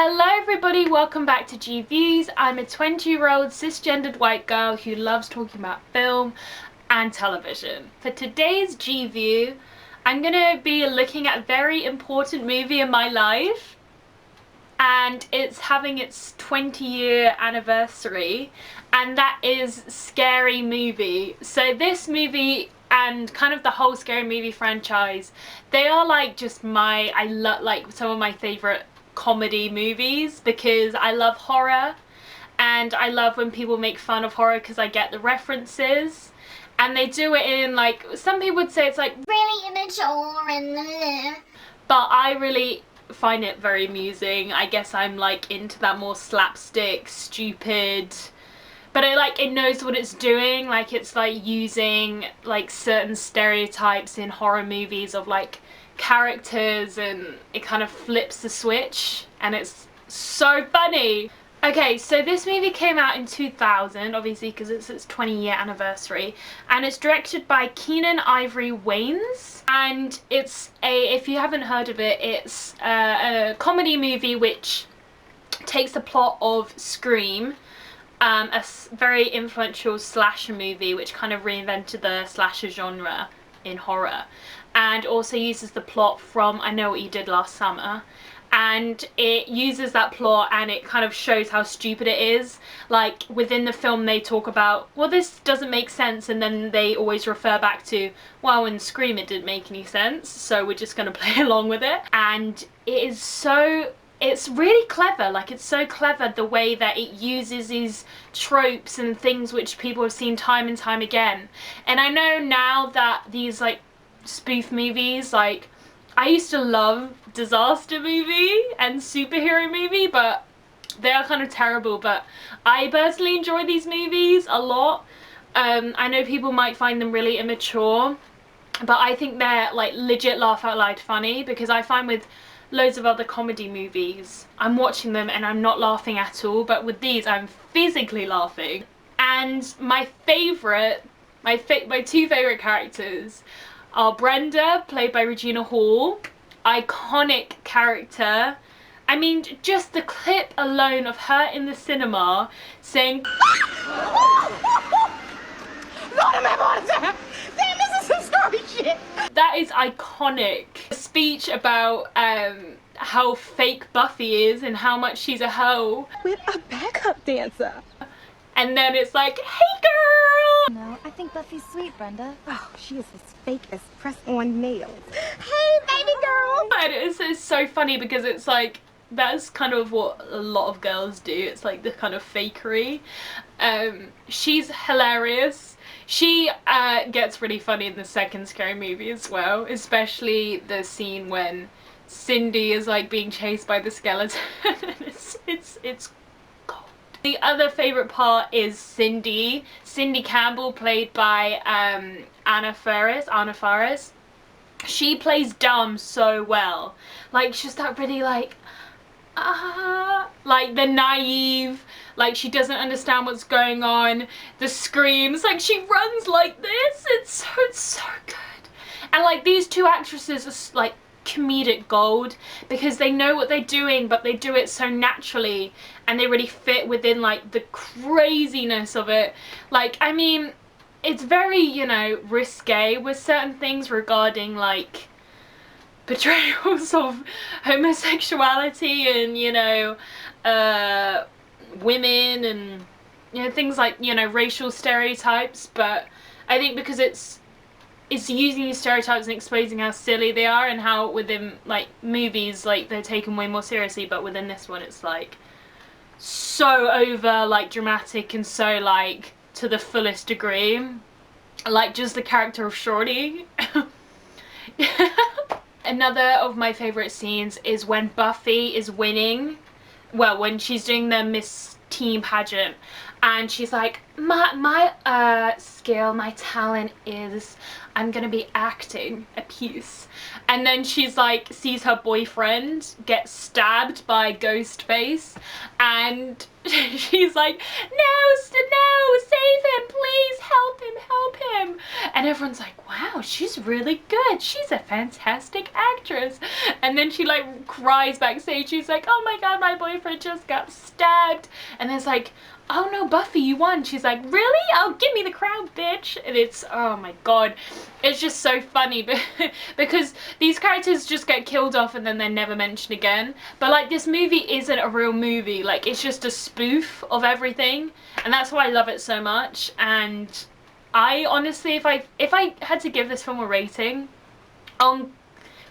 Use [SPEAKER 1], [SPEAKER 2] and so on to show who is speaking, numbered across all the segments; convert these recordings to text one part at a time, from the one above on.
[SPEAKER 1] Hello everybody, welcome back to G Views. I'm a 20-year-old cisgendered white girl who loves talking about film and television. For today's G View, I'm gonna be looking at a very important movie in my life, and it's having its 20-year anniversary, and that is Scary Movie. So this movie and kind of the whole Scary Movie franchise, they are like just I love like some of my favorite comedy movies because I love horror, and I love when people make fun of horror because I get the references, and they do it in like, some people would say it's like really immature and but I really find it very amusing. I guess I'm like into that more slapstick, stupid, but it knows what it's doing. Like it's like using like certain stereotypes in horror movies of like characters, and it kind of flips the switch, and it's so funny. Okay, so this movie came out in 2000, obviously because it's its 20-year anniversary, and it's directed by Keenan Ivory Wayans, and it's if you haven't heard of it, it's a comedy movie which takes the plot of Scream, a very influential slasher movie which kind of reinvented the slasher genre in horror, and also uses the plot from I Know What You Did Last Summer, and it uses that plot and it kind of shows how stupid it is. Like within the film they talk about, well, this doesn't make sense, and then they always refer back to, well, in Scream it didn't make any sense, so we're just gonna play along with it. And it's really clever. Like it's so clever the way that it uses these tropes and things which people have seen time and time again. And I know now that these like spoof movies, like I used to love disaster movie and superhero movie, but they are kind of terrible. But I personally enjoy these movies a lot. I know people might find them really immature, but I think they're like legit laugh out loud funny, because I find with loads of other comedy movies I'm watching them and I'm not laughing at all, but with these I'm physically laughing. And my two favorite characters are Brenda, played by Regina Hall, iconic character. I mean, just the clip alone of her in the cinema saying that is iconic. A speech about how fake Buffy is and how much she's a hoe.
[SPEAKER 2] With a backup dancer.
[SPEAKER 1] And then it's like, hey girl!
[SPEAKER 3] No, I think Buffy's sweet, Brenda.
[SPEAKER 2] Oh, she is as fake as press-on nails. Hey, baby girl!
[SPEAKER 1] And it's so funny because it's like, that's kind of what a lot of girls do. It's like the kind of fakery. She's hilarious. She gets really funny in the second Scary Movie as well, especially the scene when Cindy is like being chased by the skeleton. it's gold. The other favorite part is Cindy Campbell, played by Anna Faris. She plays dumb so well. Like she's that really like the naive, like she doesn't understand what's going on, the screams, like she runs like this. It's so good. And like these two actresses are like comedic gold because they know what they're doing, but they do it so naturally, and they really fit within like the craziness of it. Like, I mean, it's very, you know, risque with certain things regarding like portrayals of homosexuality and, you know, women and, you know, things like, you know, racial stereotypes. But I think because it's using these stereotypes and exposing how silly they are, and how within like movies like they're taken way more seriously, but within this one it's like so over like dramatic and so like to the fullest degree. Like just the character of Shorty. Another of my favorite scenes is when Buffy is winning, well, when she's doing the Miss teen pageant, and she's like, my skill, my talent is I'm gonna be acting a piece. And then she's like, sees her boyfriend get stabbed by Ghostface, and she's like, no, save him, please, help him. And everyone's like, wow, she's really good, she's a fantastic actress. And then she like cries backstage, she's like, oh my god, my boyfriend just got stabbed. And it's like, oh no, Buffy, you won. She's like, really? Oh, give me the crown, bitch. And it's, oh my god, it's just so funny because these characters just get killed off and then they're never mentioned again. But like, this movie isn't a real movie, like it's just a spoof of everything, and that's why I love it so much. And I honestly, if I had to give this film a rating on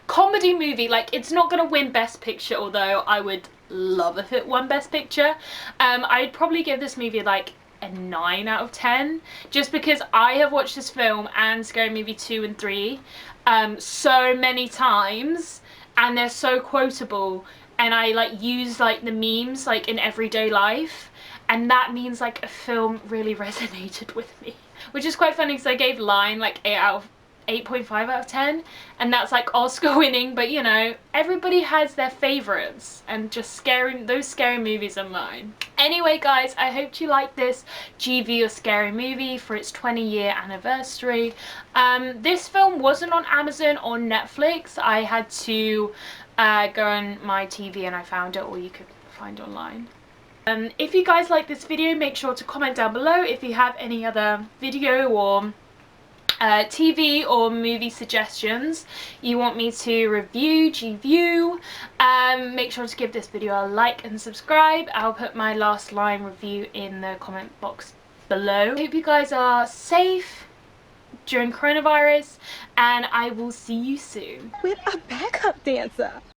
[SPEAKER 1] comedy movie, like, it's not gonna win Best Picture, although I would love if it won Best Picture. I'd probably give this movie like a 9 out of 10, just because I have watched this film and Scary Movie 2 and 3 so many times, and they're so quotable, and I like use like the memes like in everyday life, and that means like a film really resonated with me, which is quite funny because I gave Line like 8.5 out of 10, and that's like Oscar winning, but you know, everybody has their favorites, and just those scary movies are mine. Anyway guys, I hope you liked this GV or Scary Movie for its 20-year anniversary. This film wasn't on Amazon or Netflix. I had to go on my TV and I found it, or you could find online. If you guys like this video, make sure to comment down below if you have any other video or TV or movie suggestions you want me to review, G-view. Make sure to give this video a like and subscribe. I'll put my last line review in the comment box below. I hope you guys are safe during coronavirus, and I will see you soon.
[SPEAKER 2] With a backup dancer.